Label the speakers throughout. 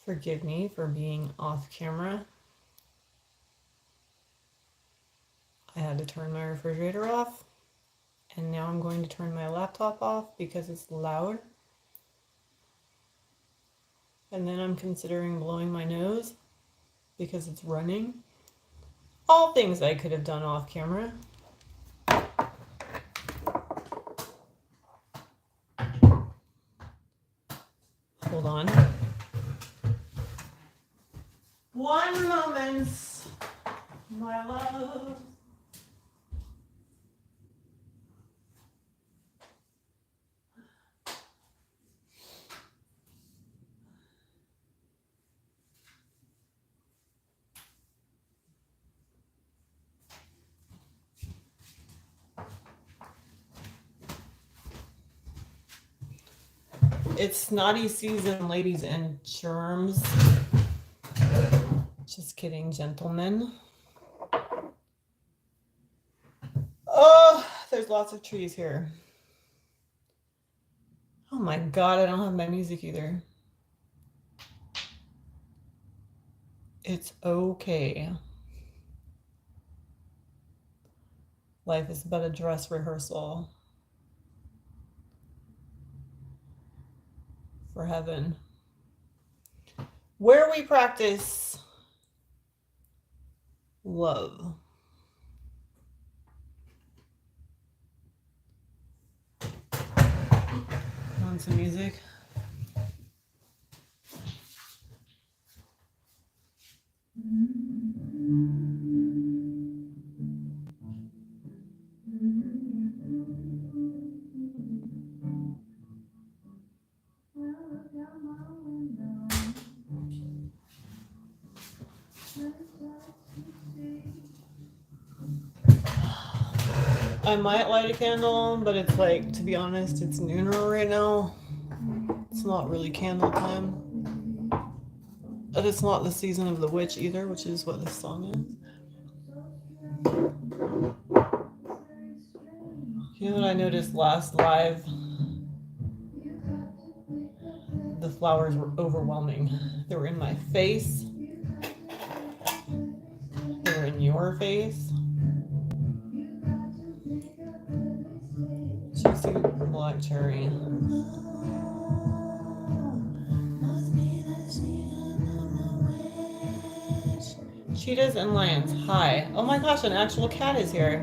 Speaker 1: Forgive me for being off camera. I had to turn my refrigerator off, and now I'm going to turn my laptop off because it's loud. And then I'm considering blowing my nose because it's running. All things I could have done off camera. Hold on. One moment, my love. It's snotty season, ladies and germs. Just kidding, gentlemen. Oh, there's lots of trees here. Oh my God, I don't have my music either. It's okay. Life is but a dress rehearsal for heaven, where we practice love. Want some music? I might light a candle, but it's like, to be honest, it's noon right now. It's not really candle time. But it's not the season of the witch either, which is what this song is. You know what I noticed last live? The flowers were overwhelming. They were in my face. They were in your face. Juicy black cherry. Cheetahs and lions. Hi. Oh my gosh, an actual cat is here.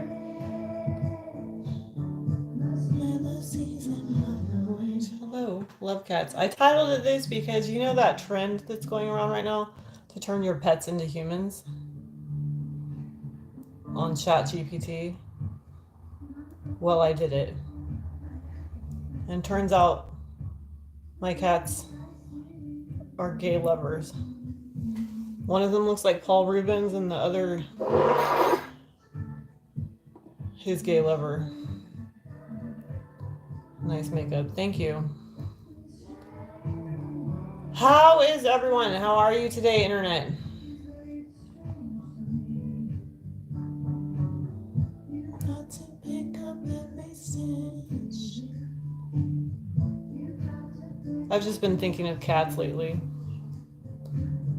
Speaker 1: Hello, LoveCats. I titled it this because you know that trend that's going around right now to turn your pets into humans on ChatGPT? Well, I did it. And turns out my cats are gay lovers. One of them looks like Paul Rubens and the other his gay lover. Nice makeup. Thank you. How is everyone? How are you today, Internet? I've just been thinking of cats lately.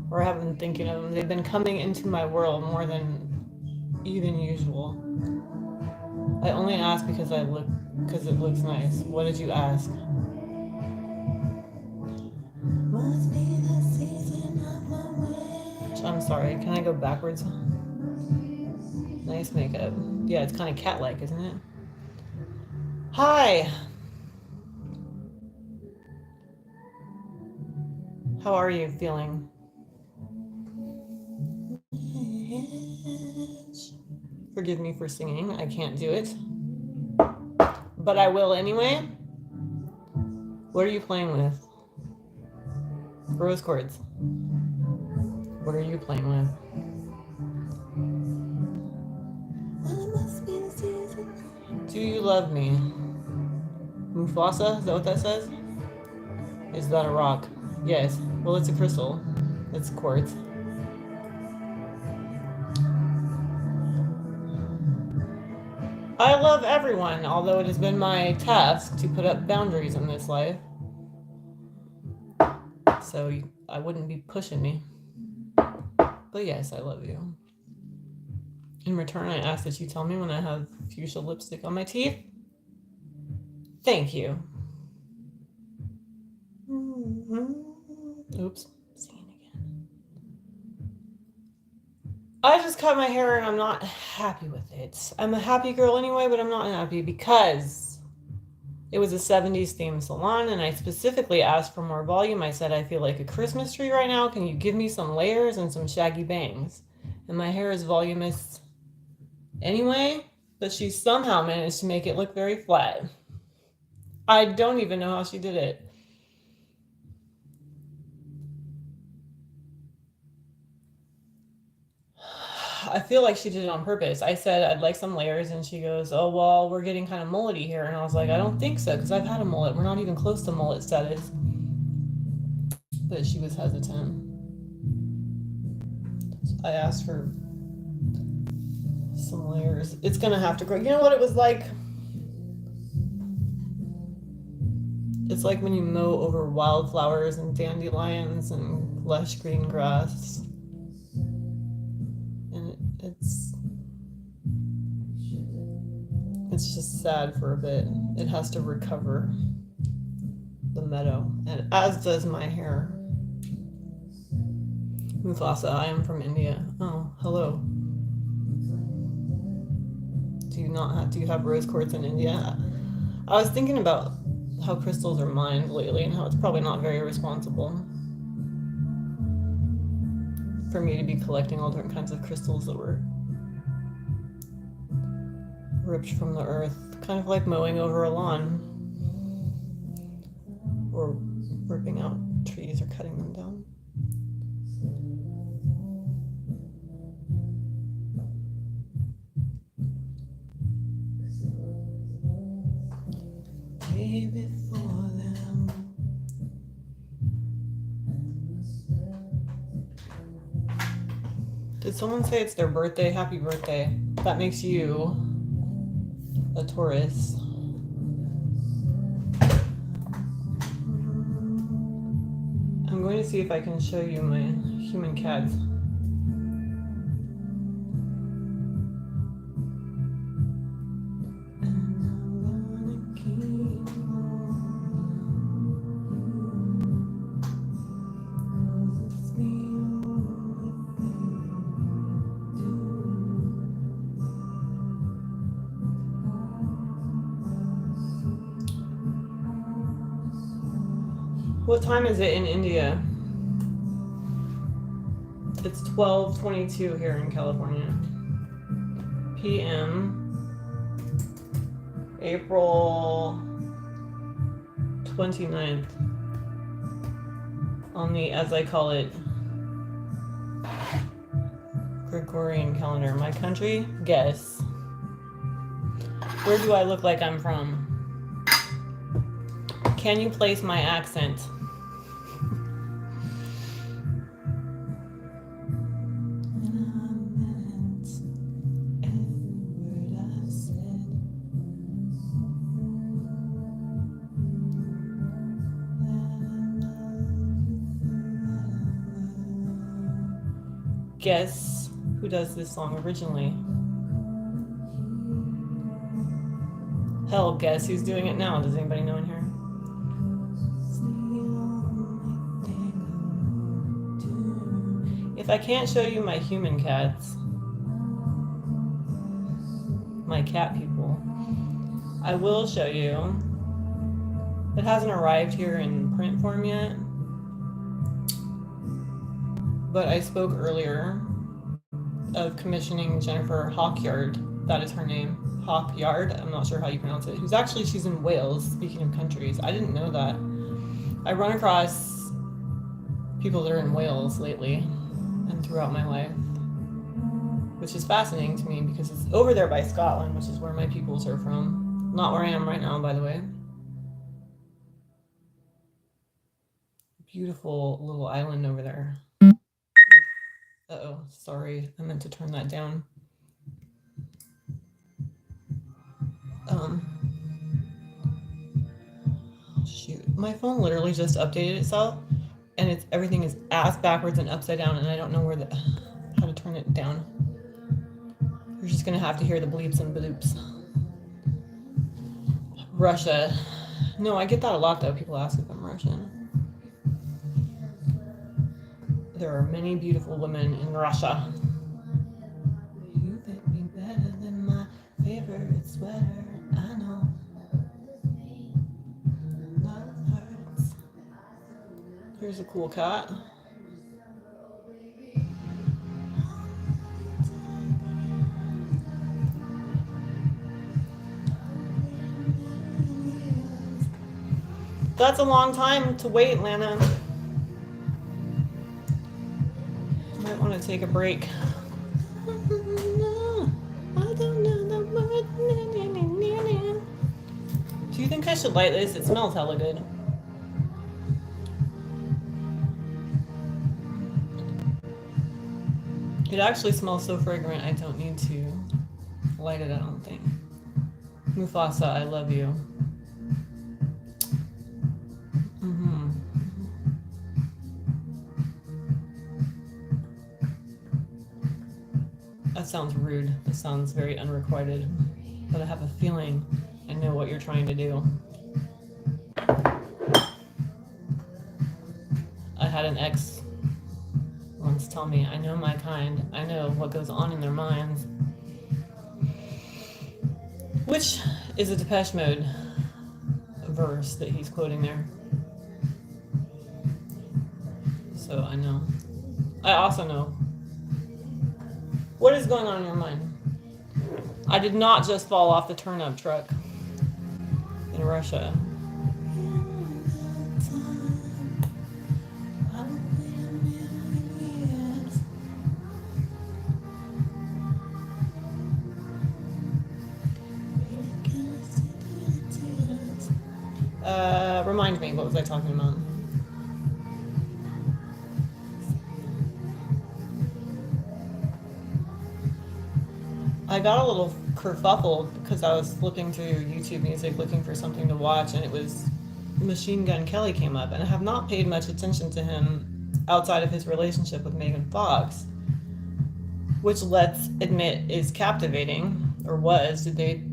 Speaker 1: Or I haven't been thinking of them. They've been coming into my world more than even usual. I only ask because it looks nice. What did you ask? I'm sorry, can I go backwards? Nice makeup. Yeah, it's kind of cat-like, isn't it? Hi! How are you feeling? Forgive me for singing, I can't do it. But I will anyway. What are you playing with? Rose chords. What are you playing with? Do you love me? Mufasa? Is that what that says? Is that a rock? Yes. Well, it's a crystal. It's quartz. I love everyone, although it has been my task to put up boundaries in this life. So I wouldn't be pushing me. But yes, I love you. In return, I ask that you tell me when I have fuchsia lipstick on my teeth. Thank you. Oops. Singing again. I just cut my hair and I'm not happy with it. I'm a happy girl anyway, but I'm not happy because it was a 70s themed salon and I specifically asked for more volume. I said, I feel like a Christmas tree right now. Can you give me some layers and some shaggy bangs? And my hair is voluminous anyway, but she somehow managed to make it look very flat. I don't even know how she did it. I feel like she did it on purpose. I said, I'd like some layers, and she goes, oh, well, we're getting kind of mullety here. And I was like, I don't think so, because I've had a mullet. We're not even close to mullet status. But she was hesitant. So I asked for some layers. It's going to have to grow. You know what it was like? It's like when you mow over wildflowers and dandelions and lush green grass. And it's just sad for a bit. It has to recover the meadow, and as does my hair. Mufasa, I am from India. Oh, hello. Do you have rose quartz in India? I was thinking about how crystals are mined lately and how it's probably not very responsible for me to be collecting all different kinds of crystals that were ripped from the earth, kind of like mowing over a lawn or ripping out trees or cutting them down. Way before them. Did someone say it's their birthday? Happy birthday. That makes you a Taurus. I'm going to see if I can show you my human cats. What time is it in India? It's 12:22 here in California. PM. April 29th. On the, as I call it, Gregorian calendar. My country? Guess. Where do I look like I'm from? Can you place my accent? Guess who does this song originally? Hell, guess who's doing it now? Does anybody know in here? If I can't show you my human cats, my cat people, I will show you. It hasn't arrived here in print form yet, but I spoke earlier of commissioning Jennifer Hawkyard. That is her name. Hawkyard, I'm not sure how you pronounce it. She's in Wales, speaking of countries. I didn't know that. I run across people that are in Wales lately and throughout my life, which is fascinating to me because it's over there by Scotland, which is where my peoples are from. Not where I am right now, by the way. Beautiful little island over there. Uh-oh, sorry, I meant to turn that down. Shoot, my phone literally just updated itself and everything is ass backwards and upside down, and I don't know how to turn it down. You're just gonna have to hear the bleeps and bloops. Russia. No, I get that a lot though. People ask if I'm Russian. There are many beautiful women in Russia. You make me better than my favorite sweater. I know. Love hurts. Here's a cool cat. That's a long time to wait, Lana. Might want to take a break. Do you think I should light this? It smells hella good. It actually smells so fragrant, I don't need to light it, I don't think. Mufasa, I love you. That sounds rude. That sounds very unrequited. But I have a feeling I know what you're trying to do. I had an ex once tell me, I know my kind. I know what goes on in their minds. Which is a Depeche Mode verse that he's quoting there. So I know. I also know. What is going on in your mind? I did not just fall off the turnip truck in Russia. Remind me, what was I talking about? I got a little kerfuffled because I was flipping through YouTube music looking for something to watch, and it was Machine Gun Kelly came up, and I have not paid much attention to him outside of his relationship with Megan Fox, which let's admit is captivating, or was. Did they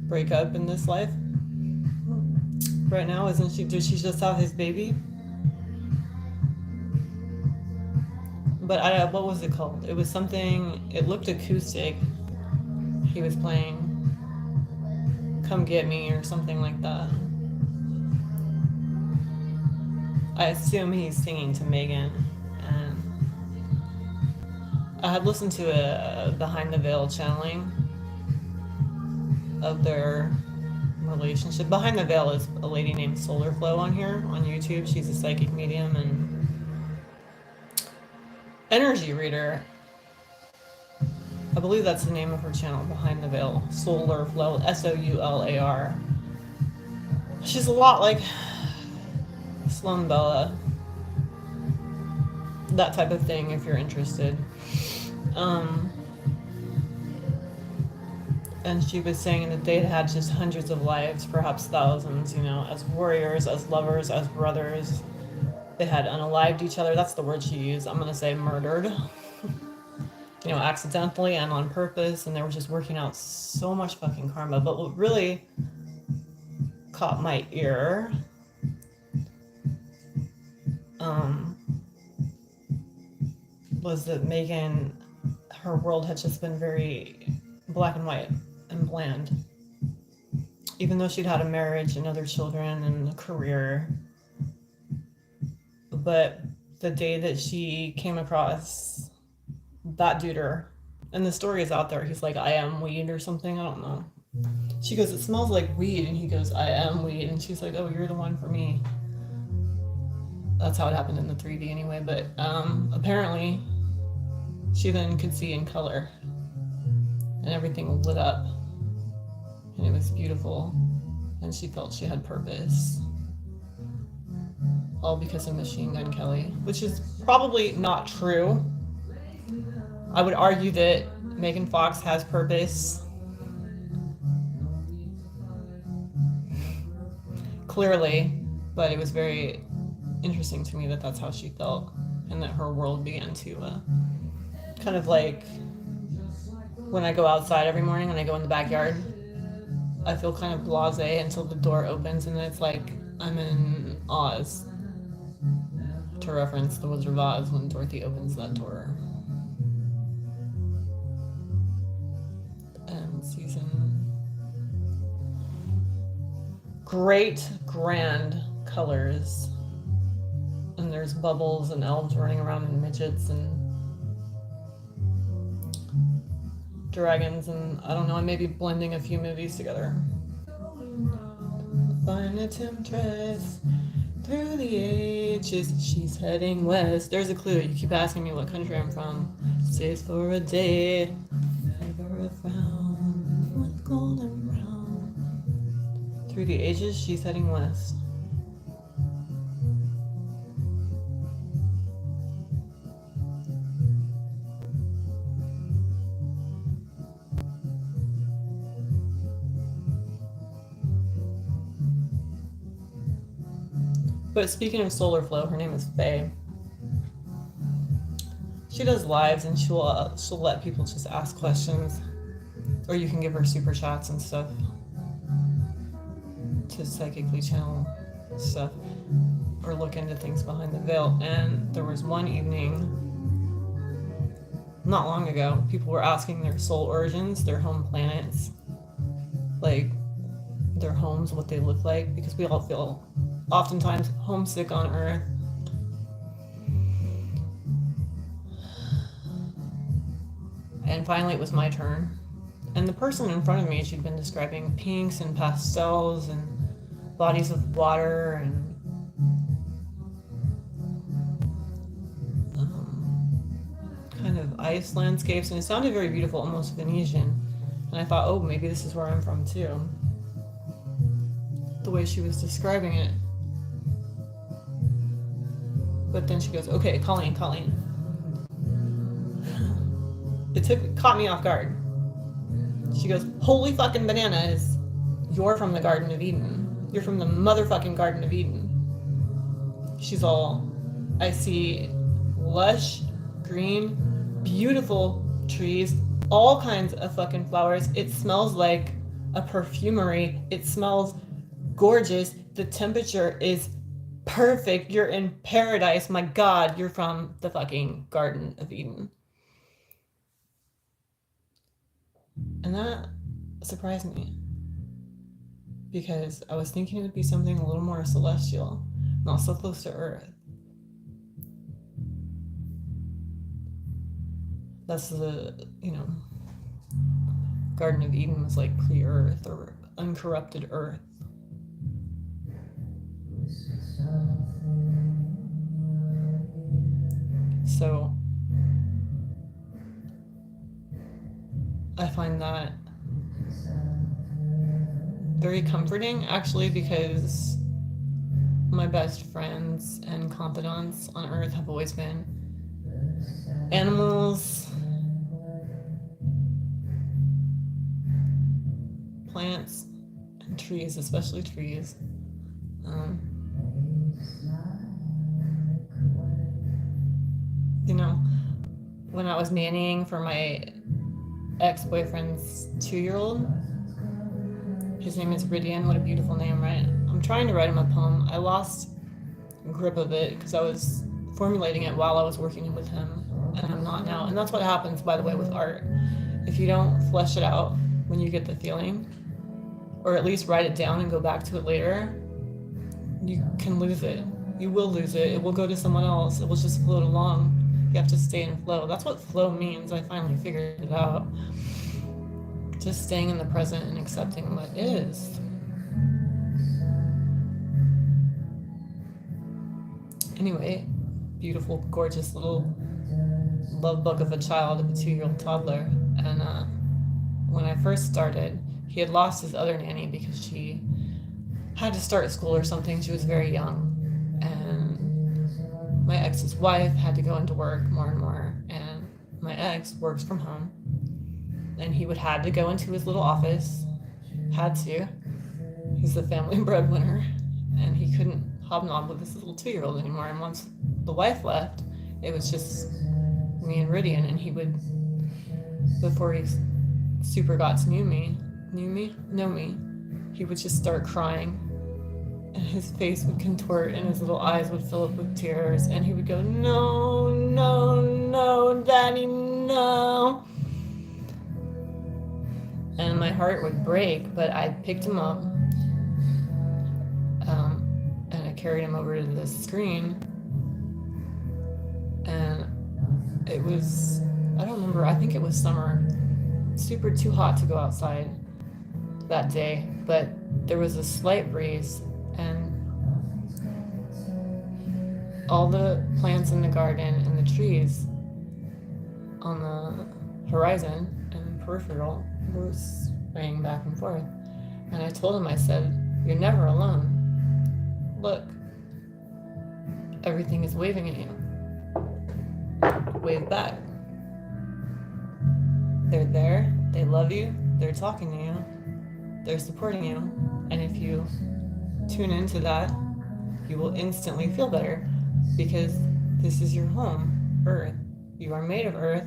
Speaker 1: break up in this life? Right now, isn't she? Did she just have his baby? But what was it called? It was something. It looked acoustic. He was playing "Come Get Me" or something like that. I assume he's singing to Megan, and I had listened to a Behind the Veil channeling of their relationship. Behind the Veil is a lady named Solar Flow on here on YouTube. She's a psychic medium and energy reader. I believe that's the name of her channel, Behind the Veil. Solar Flow, Soular. She's a lot like Sloan Bella. That type of thing, if you're interested. And she was saying that they had just hundreds of lives, perhaps thousands, as warriors, as lovers, as brothers. They had unalived each other. That's the word she used. I'm going to say murdered. Accidentally and on purpose. And they were just working out so much fucking karma. But what really caught my ear was that Megan, her world had just been very black and white and bland. Even though she'd had a marriage and other children and a career. But the day that she came across that duder, and the story is out there, he's like, I am weed or something, I don't know. She goes, it smells like weed, and he goes, I am weed, and she's like, oh, you're the one for me. That's how it happened in the 3D anyway, but apparently she then could see in color, and everything lit up, and it was beautiful, and she felt she had purpose. All because of Machine Gun Kelly, which is probably not true. I would argue that Megan Fox has purpose. Clearly, but it was very interesting to me that that's how she felt, and that her world began to kind of like when I go outside every morning and I go in the backyard, I feel kind of blasé until the door opens and it's like I'm in Oz, to reference The Wizard of Oz when Dorothy opens that door. And season. Great, grand colors. And there's bubbles and elves running around and midgets and dragons, and I don't know, I may be blending a few movies together. Find a temptress through the ages, she's heading west. There's a clue. You keep asking me what country I'm from. Stays for a day, never a frown, with golden brown. Through the ages, she's heading west. But speaking of solar flow, her name is Faye. She does lives and she'll let people just ask questions, or you can give her super chats and stuff to psychically channel stuff or look into things behind the veil. And there was one evening not long ago, people were asking their soul origins, their home planets, like their homes, what they look like, because we all feel oftentimes homesick on Earth. And finally it was my turn. And the person in front of me, she'd been describing pinks and pastels and bodies of water and kind of ice landscapes, and it sounded very beautiful, almost Venetian. And I thought, oh, maybe this is where I'm from too. The way she was describing it. But then she goes, okay, Colleen. It caught me off guard. She goes, holy fucking bananas, you're from the Garden of Eden. You're from the motherfucking Garden of Eden. She's all, I see lush, green, beautiful trees, all kinds of fucking flowers. It smells like a perfumery. It smells gorgeous. The temperature is perfect. You're in paradise. My God, you're from the fucking Garden of Eden. And that surprised me, because I was thinking it would be something a little more celestial, not so close to Earth. That's the, Garden of Eden was like pre-Earth or uncorrupted Earth. So I find that very comforting, actually, because my best friends and confidants on Earth have always been animals, plants, and trees, especially trees. When I was nannying for my ex-boyfriend's 2-year-old, his name is Ridian. What a beautiful name, right? I'm trying to write him a poem. I lost grip of it because I was formulating it while I was working with him, and I'm not now. And that's what happens, by the way, with art. If you don't flesh it out when you get the feeling, or at least write it down and go back to it later, you can lose it. You will lose it. It will go to someone else. It will just float along. You have to stay in flow. That's what flow means. I finally figured it out. Just staying in the present and accepting what is. Anyway, beautiful, gorgeous little love bug of a child, of a 2-year-old toddler. And when I first started, he had lost his other nanny because she had to start school or something. She was very young. And my ex's wife had to go into work more and more. And my ex works from home. And he would have to go into his little office. Had to. He's the family breadwinner. And he couldn't hobnob with this little 2-year-old anymore. And once the wife left, it was just me and Rydian, and he would, before he super got to know me, he would just start crying, and his face would contort and his little eyes would fill up with tears, and he would go, no, no, no, Daddy, no. And my heart would break, but I picked him up, and I carried him over to the screen, and it was, I don't remember, I think it was summer, super too hot to go outside that day, but there was a slight breeze, and all the plants in the garden and the trees on the horizon and peripheral were swaying back and forth. And I told him, I said, you're never alone. Look, everything is waving at you. Wave back. They're there, they love you, they're talking to you, they're supporting you. And if you tune into that, you will instantly feel better, because this is your home, Earth. You are made of Earth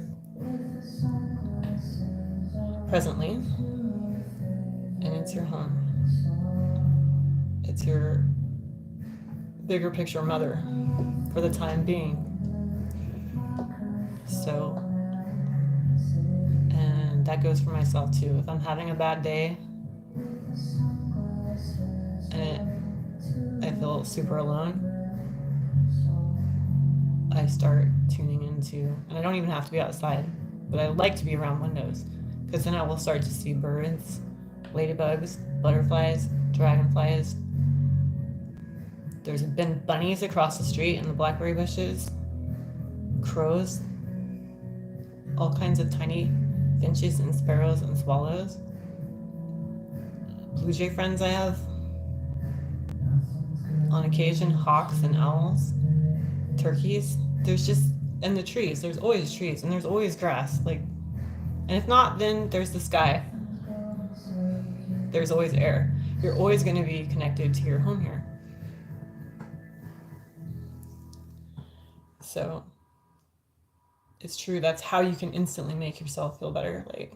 Speaker 1: presently, and it's your home. It's your bigger picture mother for the time being. So, and that goes for myself too. If I'm having a bad day and I feel super alone, I start tuning into, and I don't even have to be outside, but I like to be around windows, because then I will start to see birds, ladybugs, butterflies, dragonflies. There's been bunnies across the street in the blackberry bushes, crows, all kinds of tiny finches and sparrows and swallows. Blue jay friends I have. On occasion, hawks and owls, turkeys. There's just, and the trees, there's always trees, and there's always grass. Like, and if not, then there's the sky. There's always air. You're always going to be connected to your home here. So it's true, that's how you can instantly make yourself feel better, like,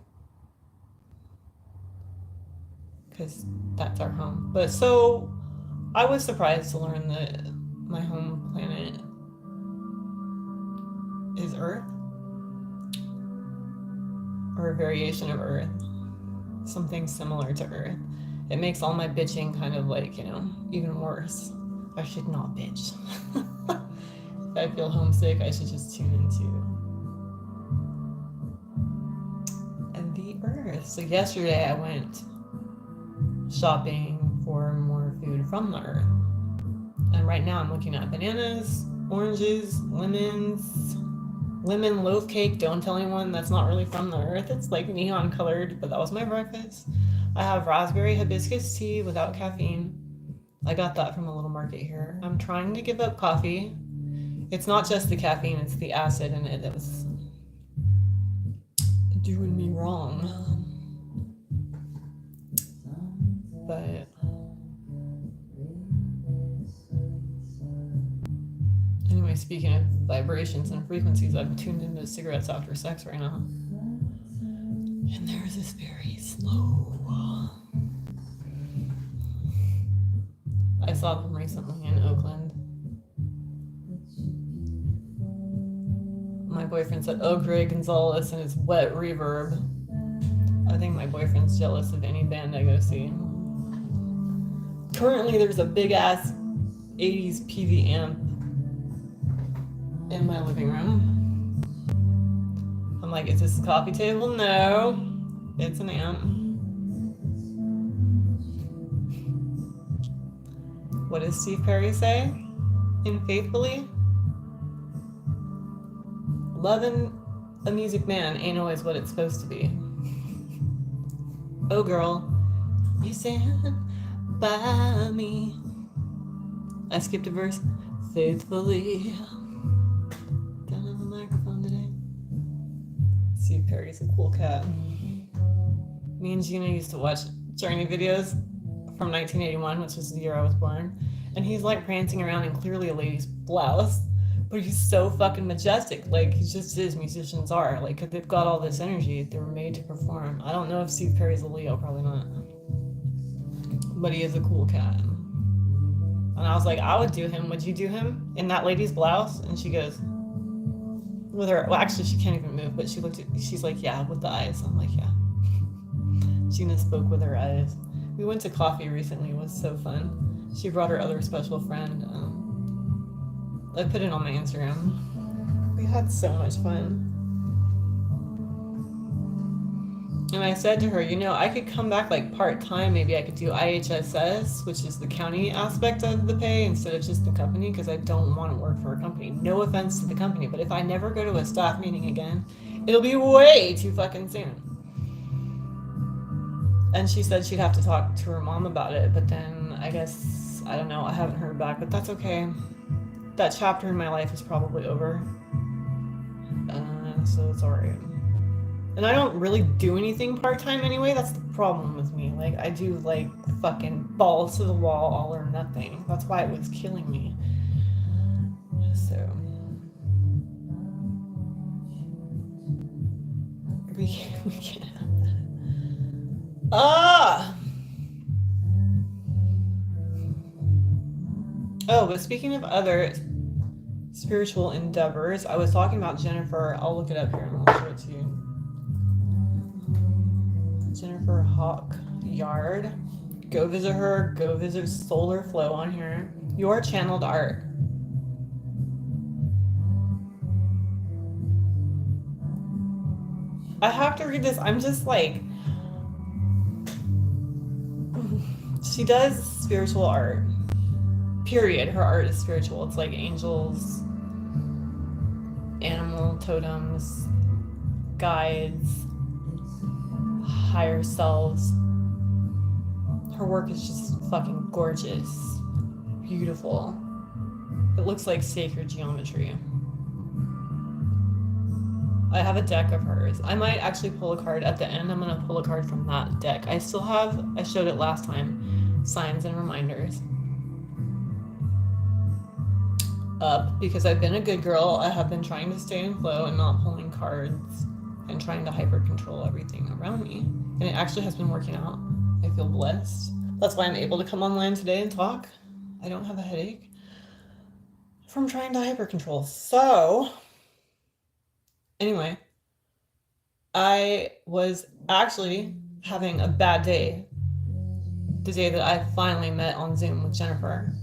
Speaker 1: because that's our home. But so I was surprised to learn that my home planet is Earth, or a variation of Earth, something similar to Earth. It makes all my bitching kind of like, even worse. I should not bitch. If I feel homesick, I should just tune into the Earth. So yesterday I went shopping for more food from the Earth. And right now I'm looking at bananas, oranges, lemons, lemon loaf cake. Don't tell anyone, that's not really from the Earth. It's like neon colored, but that was my breakfast. I have raspberry hibiscus tea without caffeine. I got that from a little market here. I'm trying to give up coffee. It's not just the caffeine, it's the acid in it that was doing me wrong. But anyway, speaking of vibrations and frequencies, I've tuned into cigarettes after sex right now. And there's this very slow. I saw them recently in Oakland. My boyfriend said, "Oh, Greg Gonzalez and his wet reverb." I think my boyfriend's jealous of any band I go see. Currently, there's a big ass 80s PV amp in my living room. I'm like, is this a coffee table? No, it's an amp. What does Steve Perry say in Faithfully? Loving a music man ain't always what it's supposed to be. Oh girl, you stand by me. I skipped a verse. Faithfully. Down on the microphone today. Steve Perry's a cool cat. Me and Gina used to watch Journey videos from 1981, which was the year I was born. And he's like prancing around in clearly a lady's blouse, but he's so fucking majestic. Like, he just is. Musicians are like, they've got all this energy. They're made to perform. I don't know if Steve Perry's a Leo, probably not, but he is a cool cat. And I was like, I would do him. Would you do him in that lady's blouse? And she goes, with her, well, actually, she can't even move, but she's like, yeah, with the eyes. I'm like, yeah. Gina spoke with her eyes. We went to coffee recently. It was so fun. She brought her other special friend. I put it on my Instagram. We had so much fun. And I said to her, I could come back like part-time. Maybe I could do IHSS, which is the county aspect of the pay instead of just the company, because I don't want to work for a company. No offense to the company, but if I never go to a staff meeting again, it'll be way too fucking soon. And she said she'd have to talk to her mom about it, but then I guess, I don't know, I haven't heard back, but that's okay. That chapter in my life is probably over. So it's alright. And I don't really do anything part-time anyway. That's the problem with me. Like, I do like fucking balls to the wall, all or nothing. That's why it was killing me. So we can't have that. Oh, but speaking of other spiritual endeavors, I was talking about Jennifer. I'll look it up here and I'll show it to you. Jennifer Hawk Yard. Go visit her. Go visit Solar Flow on here. Your channeled art. I have to read this. I'm just like, she does spiritual art. Period. Her art is spiritual. It's like angels, animal totems, guides, higher selves. Her work is just fucking gorgeous. Beautiful. It looks like sacred geometry. I have a deck of hers. I might actually pull a card at the end. I'm gonna pull a card from that deck. I still have, I showed it last time, signs and reminders up because I've been a good girl. I have been trying to stay in flow and not pulling cards and trying to hyper control everything around me. And it actually has been working out. I feel blessed. That's why I'm able to come online today and talk. I don't have a headache from trying to hyper control. So anyway, I was actually having a bad day the day that I finally met on Zoom with Jennifer.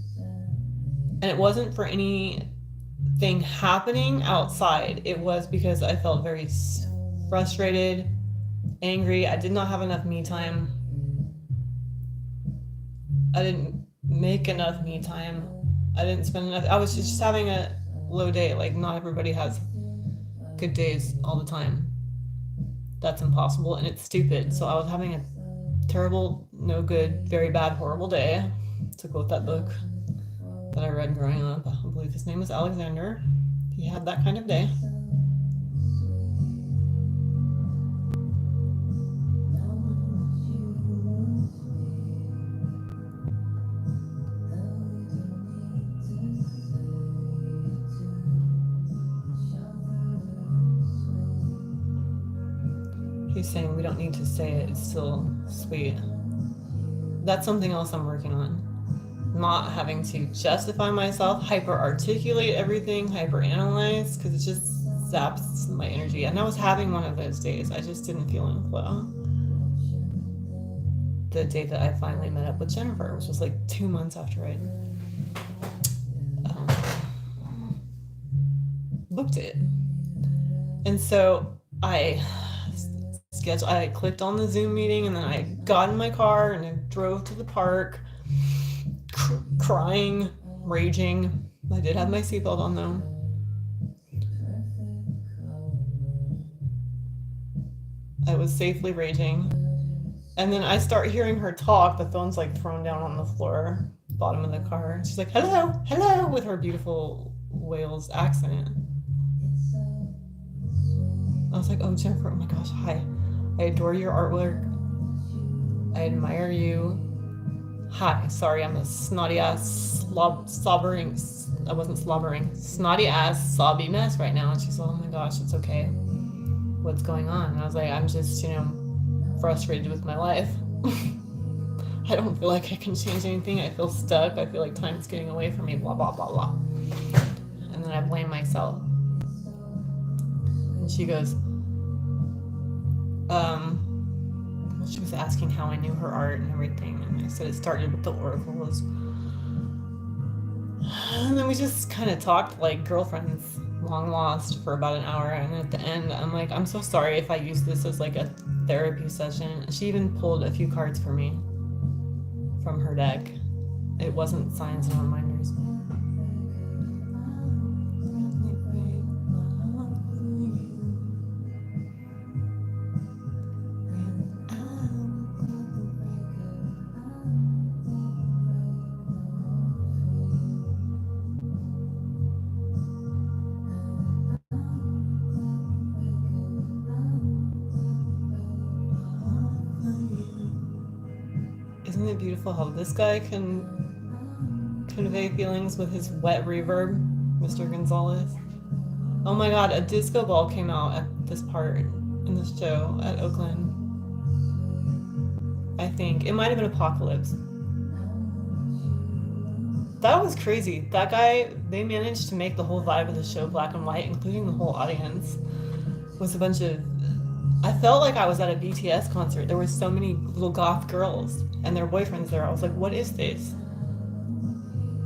Speaker 1: And it wasn't for anything happening outside. It was because I felt very frustrated, angry. I did not have enough me time. I didn't make enough me time. I didn't spend enough. I was just having a low day. Like, not everybody has good days all the time. That's impossible and it's stupid. So I was having a terrible, no good, very bad, horrible day, to quote that book that I read growing up. I believe his name was Alexander. He had that kind of day. He's saying we don't need to say it. It's still sweet. That's something else I'm working on. Not having to justify myself, hyper articulate everything, hyper analyze, because it just zaps my energy. And I was having one of those days. I just didn't feel in flow. The day that I finally met up with Jennifer, which was like 2 months after I booked it. And so I clicked on the Zoom meeting, and then I got in my car and I drove to the park, crying, raging. I did have my seatbelt on though. I was safely raging. And then I start hearing her talk. The phone's like thrown down on the floor, bottom of the car. She's like, hello, hello, with her beautiful Wales accent. I was like, oh, Jennifer, oh my gosh, hi. I adore your artwork. I admire you. Hi, sorry, I'm a snotty ass slobbering. I wasn't slobbering. Snotty ass sobby mess right now. And she's like, oh my gosh, it's okay. What's going on? And I was like, I'm just, frustrated with my life. I don't feel like I can change anything. I feel stuck. I feel like time's getting away from me, blah, blah, blah, blah. And then I blame myself. And she goes, she was asking how I knew her art and everything. And I said it started with the oracles. And then we just kind of talked like girlfriends, long lost, for about an hour. And at the end, I'm like, I'm so sorry if I use this as like a therapy session. She even pulled a few cards for me from her deck. It wasn't signs and reminders. Isn't it beautiful how this guy can convey feelings with his wet reverb, Mr. Gonzalez? Oh my god, a disco ball came out at this part in this show at Oakland. I think. It might have been Apocalypse. That was crazy. That guy, they managed to make the whole vibe of the show black and white, including the whole audience. It was a bunch of... I felt like I was at a BTS concert. There were so many little goth girls and their boyfriends there. I was like, what is this?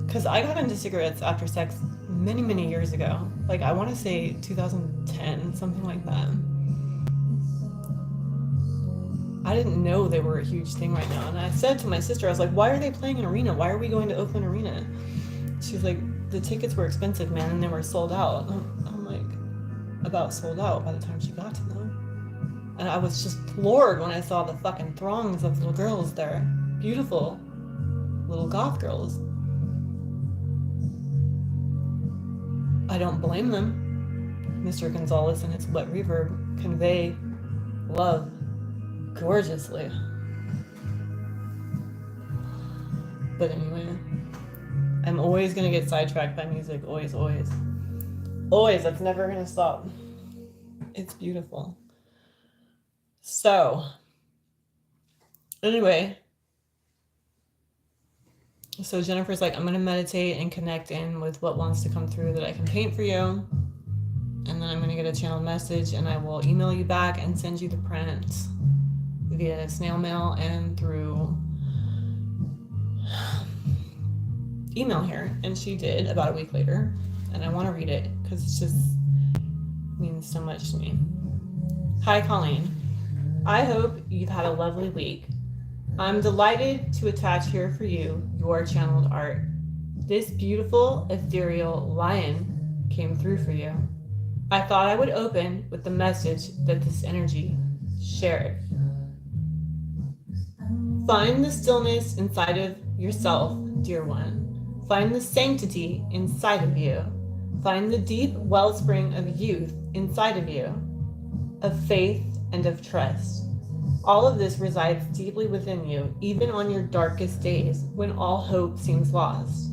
Speaker 1: Because I got into cigarettes after sex many, many years ago. Like, I want to say 2010, something like that. I didn't know they were a huge thing right now. And I said to my sister, I was like, why are they playing an arena? Why are we going to Oakland Arena? She's like, the tickets were expensive, man, and they were sold out. I'm like, about sold out by the time she got to them. And I was just floored when I saw the fucking throngs of little girls there. Beautiful little goth girls. I don't blame them. Mr. Gonzalez and his wet reverb convey love gorgeously. But anyway, I'm always gonna get sidetracked by music. Always, always. Always, that's never gonna stop. It's beautiful. So, anyway, so Jennifer's like, I'm going to meditate and connect in with what wants to come through that I can paint for you. And then I'm going to get a channel message and I will email you back and send you the print via snail mail and through email here. And she did about a week later. And I want to read it because it just means so much to me. Hi, Colleen. I hope you've had a lovely week. I'm delighted to attach here for you your channeled art. This beautiful, ethereal lion came through for you. I thought I would open with the message that this energy shared. Find the stillness inside of yourself, dear one. Find the sanctity inside of you. Find the deep wellspring of youth inside of you, of faith and of trust. All of this resides deeply within you, even on your darkest days when all hope seems lost.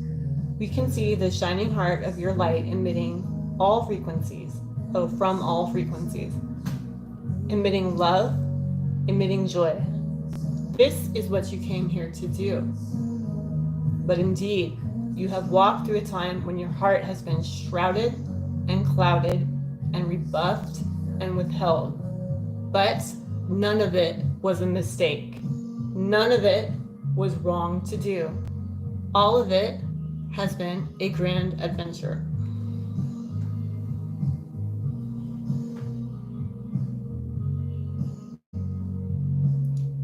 Speaker 1: We can see the shining heart of your light emitting all frequencies, from all frequencies, emitting love, emitting joy. This is what you came here to do. But indeed, you have walked through a time when your heart has been shrouded and clouded and rebuffed and withheld. But none of it was a mistake. None of it was wrong to do. All of it has been a grand adventure.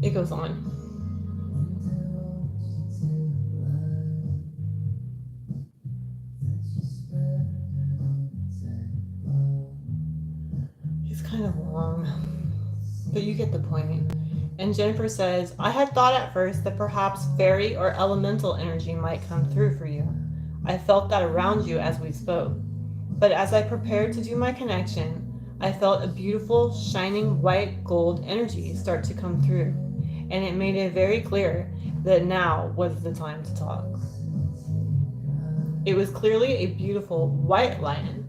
Speaker 1: It goes on. It's kind of long, but you get the point. And Jennifer says, I had thought at first that perhaps fairy or elemental energy might come through for you. I felt that around you as we spoke. But as I prepared to do my connection, I felt a beautiful, shining white gold energy start to come through. And it made it very clear that now was the time to talk. It was clearly a beautiful white lion,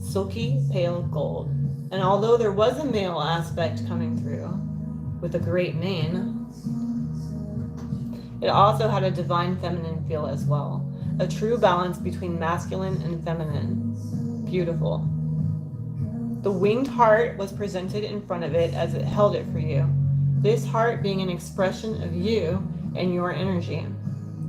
Speaker 1: silky pale gold, and although there was a male aspect coming through with a great mane, it also had a divine feminine feel as well, a true balance between masculine and feminine. Beautiful. The winged heart was presented in front of it as it held it for you, this heart being an expression of you and your energy.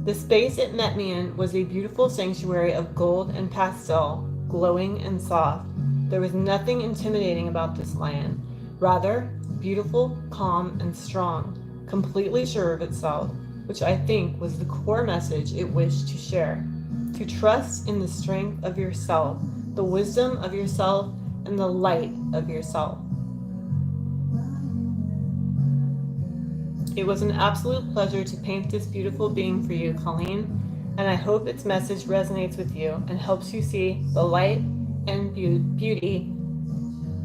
Speaker 1: The space it met me in was a beautiful sanctuary of gold and pastel, glowing and soft. There was nothing intimidating about this lion. Rather, beautiful, calm, and strong, completely sure of itself, which I think was the core message it wished to share. To trust in the strength of yourself, the wisdom of yourself, and the light of yourself. It was an absolute pleasure to paint this beautiful being for you, Colleen, and I hope its message resonates with you and helps you see the light and beauty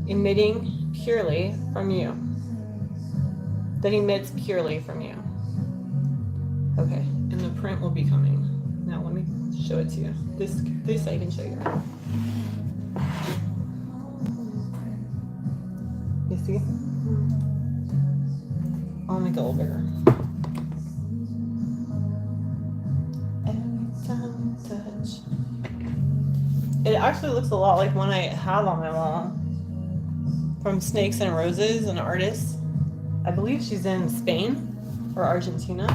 Speaker 1: emitting purely from you. That emits purely from you. Okay, and the print will be coming. Now let me show it to you. This I can show you. You see? I'll make it a little bigger. Every time I touch. It actually looks a lot like one I have on my wall from Snakes and Roses, an artist. I believe she's in Spain or Argentina.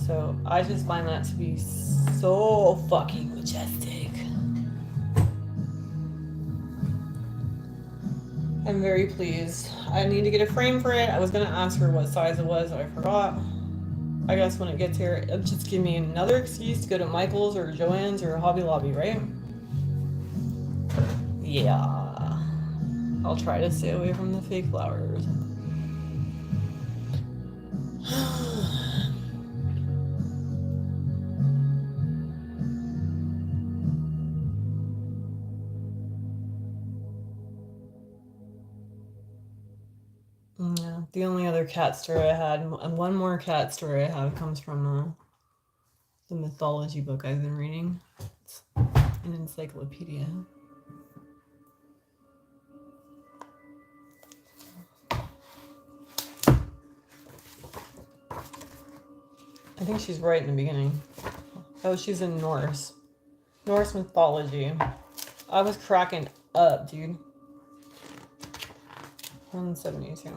Speaker 1: So I just find that to be so fucking majestic. I'm very pleased. I need to get a frame for it. I was gonna ask her what size it was, but I forgot. I guess when it gets here, it'll just give me another excuse to go to Michael's or Joann's or Hobby Lobby, right? Yeah. I'll try to stay away from the fake flowers. Yeah, the only other cat story I had, and one more cat story I have, comes from the mythology book I've been reading. It's an encyclopedia. I think she's right in the beginning. Oh, she's in Norse mythology. I was cracking up, dude. 172.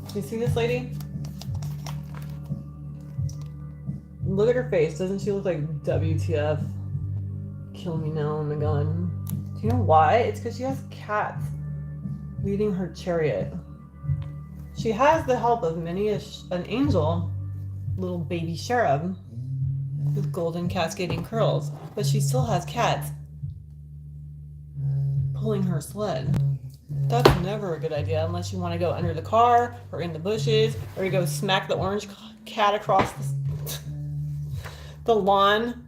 Speaker 1: Do you see this lady? Look at her face. Doesn't she look like WTF? Kill me now, oh my god. Do you know why? It's because she has cats leading her chariot. She has the help of many an angel, little baby cherub with golden cascading curls, but she still has cats pulling her sled. That's never a good idea unless you want to go under the car or in the bushes, or you go smack the orange cat across the lawn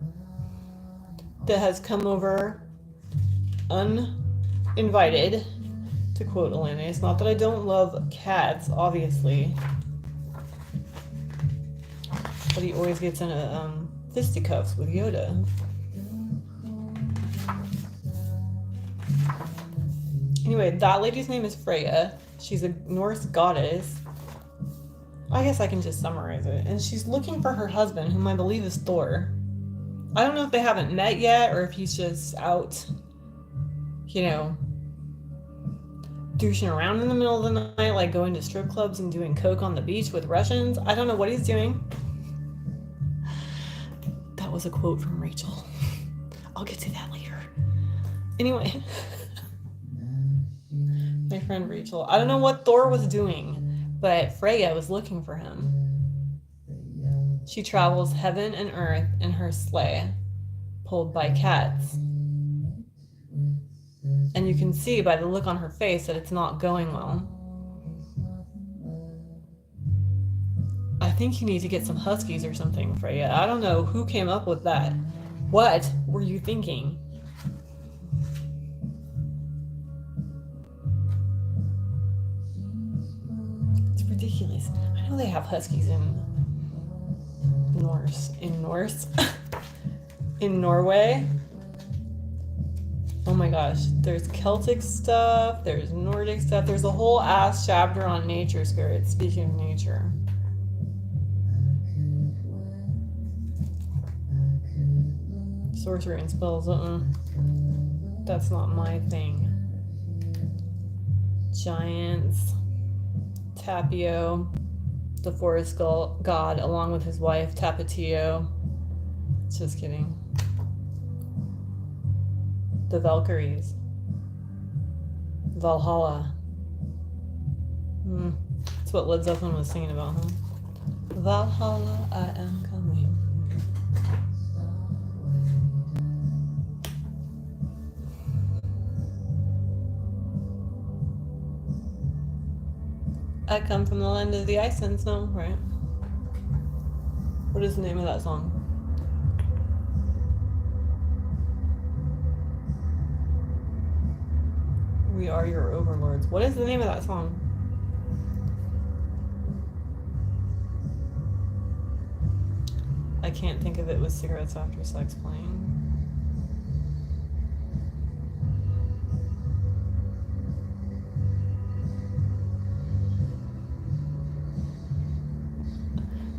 Speaker 1: that has come over uninvited, to quote Elena. It's not that I don't love cats, obviously, but he always gets in a fisticuffs with Yoda. Anyway, that lady's name is Freya. She's a Norse goddess. I guess I can just summarize it. And she's looking for her husband, whom I believe is Thor. I don't know if they haven't met yet or if he's just out, you know, douching around in the middle of the night, like going to strip clubs and doing coke on the beach with Russians. I don't know what he's doing. That was a quote from Rachel. I'll get to that later. Anyway, my friend Rachel. I don't know what Thor was doing, but Freya was looking for him. She travels heaven and earth in her sleigh, pulled by cats. And you can see by the look on her face that it's not going well. I think you need to get some huskies or something, Freya. I don't know who came up with that. What were you thinking? It's ridiculous. I know they have huskies in in Norway. Oh my gosh, there's Celtic stuff, there's Nordic stuff, there's a whole ass chapter on nature spirits, speaking of nature. Sorcery and spells, that's not my thing. Giants, Tapio, the forest god, along with his wife, Tapatio. Just kidding. The Valkyries. Valhalla. That's what Led Zeppelin was singing about, huh? Valhalla, I am coming. I come from the land of the ice and snow, right? What is the name of that song? We are your overlords. What is the name of that song? I can't think of it with Cigarettes After Sex playing.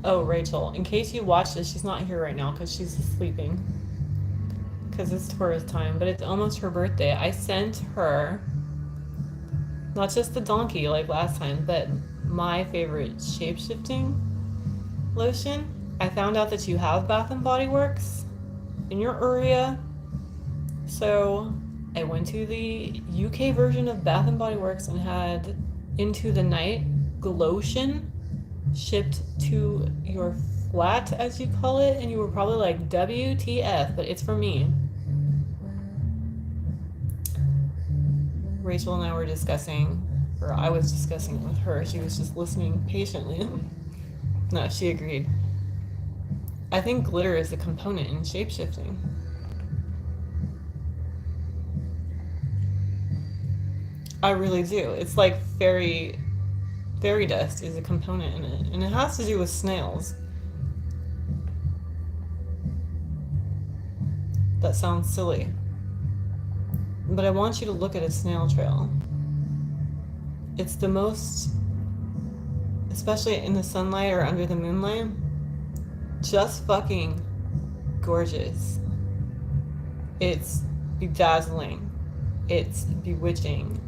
Speaker 1: Oh, Rachel, in case you watched this, she's not here right now because she's sleeping. Because it's Taurus time, but it's almost her birthday. I sent her not just the donkey like last time, but my favorite shape-shifting lotion. I found out that you have Bath and Body Works in your area, so I went to the UK version of Bath and Body Works and had Into the Night Glotion shipped to your flat, as you call it, and you were probably like, WTF, but it's for me. Rachel and I were discussing, or I was discussing it with her. She was just listening patiently. No, she agreed. I think glitter is a component in shapeshifting. I really do. It's like fairy dust is a component in it, and it has to do with snails. That sounds silly, but I want you to look at a snail trail. It's the most, especially in the sunlight or under the moonlight, just fucking gorgeous. It's bedazzling. It's bewitching.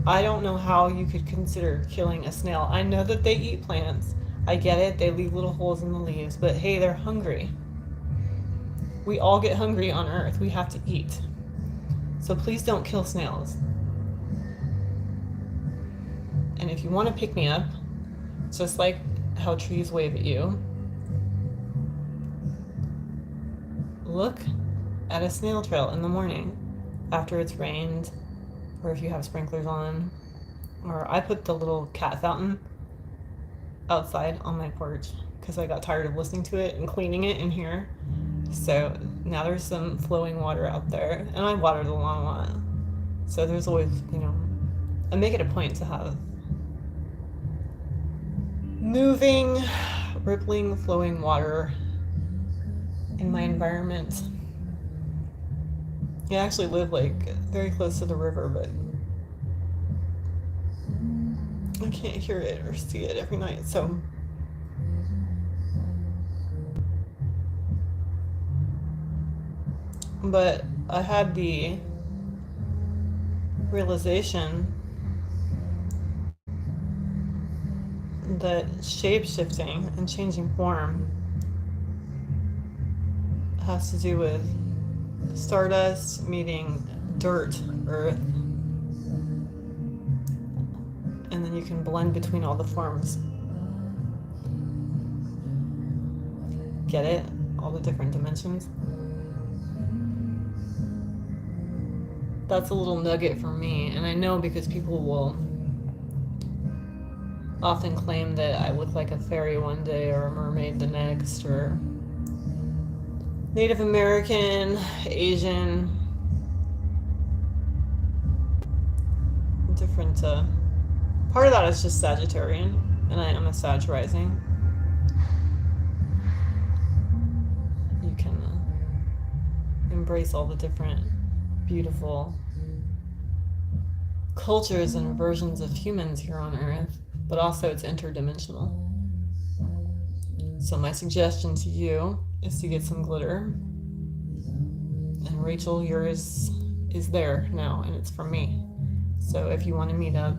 Speaker 1: I don't know how you could consider killing a snail. I know that they eat plants. I get it. They leave little holes in the leaves. But hey, they're hungry. We all get hungry on Earth. We have to eat. So please don't kill snails. And if you want to pick me up, just like how trees wave at you, look at a snail trail in the morning after it's rained, or if you have sprinklers on. Or I put the little cat fountain outside on my porch because I got tired of listening to it and cleaning it in here. So now there's some flowing water out there, and I water the lawn a lot. So there's always, I make it a point to have moving, rippling, flowing water in my environment. I actually live like very close to the river, but I can't hear it or see it every night, so but I had the realization that shape-shifting and changing form has to do with stardust meeting dirt, earth, and then you can blend between all the forms. Get it? All the different dimensions. That's a little nugget for me, and I know because people will often claim that I look like a fairy one day or a mermaid the next, or Native American, Asian, different. Part of that is just Sagittarian, and I am a Sag rising. You can embrace all the different beautiful cultures and versions of humans here on Earth, but also it's interdimensional. So my suggestion to you is to get some glitter. And Rachel, yours is there now, and it's from me. So if you want to meet up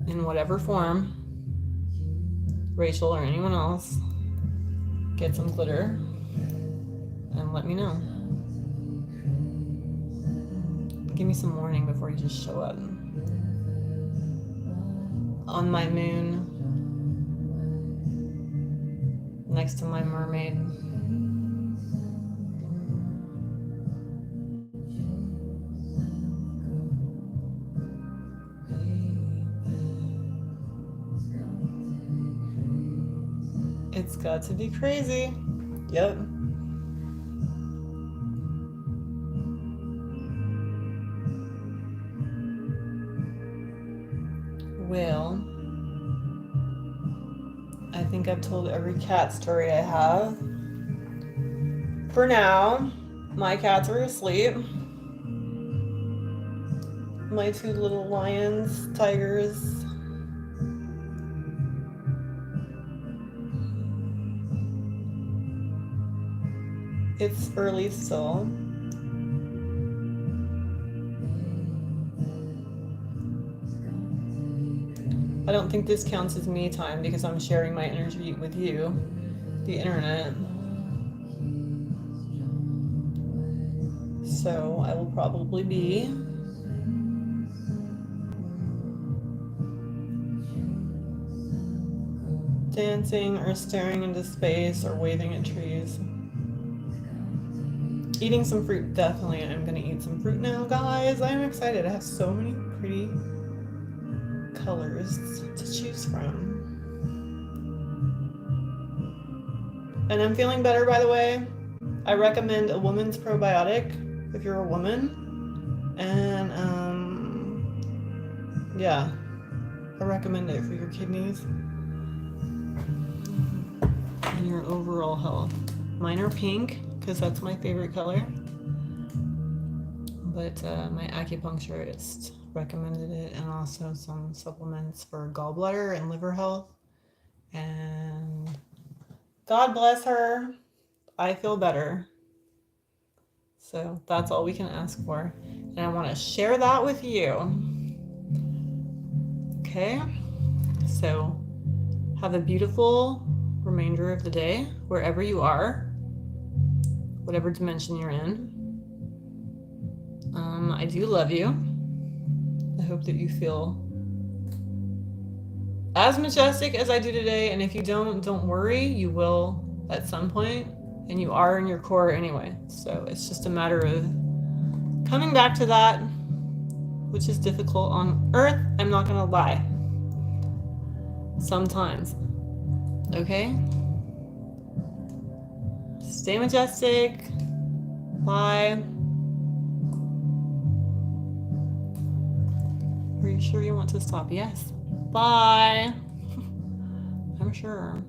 Speaker 1: in whatever form, Rachel or anyone else, get some glitter and let me know. Give me some warning before you just show up. On my moon, next to my mermaid. It's got to be crazy. Yep. Well, I think I've told every cat story I have. For now, my cats are asleep. My two little lions, tigers. It's early still. I don't think this counts as me time because I'm sharing my energy with you, the internet. So I will probably be dancing or staring into space or waving at trees. Eating some fruit, definitely. I'm gonna eat some fruit now, guys. I'm excited. I have so many pretty colors to choose from. And I'm feeling better, by the way. I recommend a woman's probiotic if you're a woman. And yeah, I recommend it for your kidneys and your overall health. Mine are pink because that's my favorite color. But my acupuncturist recommended it, and also some supplements for gallbladder and liver health. And God bless her, I feel better. So that's all we can ask for. And I want to share that with you. Okay? So have a beautiful remainder of the day, wherever you are, whatever dimension you're in. I do love you. I hope that you feel as majestic as I do today, and if you don't worry, you will at some point, and you are in your core anyway. So it's just a matter of coming back to that, which is difficult on Earth, I'm not gonna lie. Sometimes. Okay? Stay majestic. Bye. Are you sure you want to stop? Yes. Bye. I'm sure.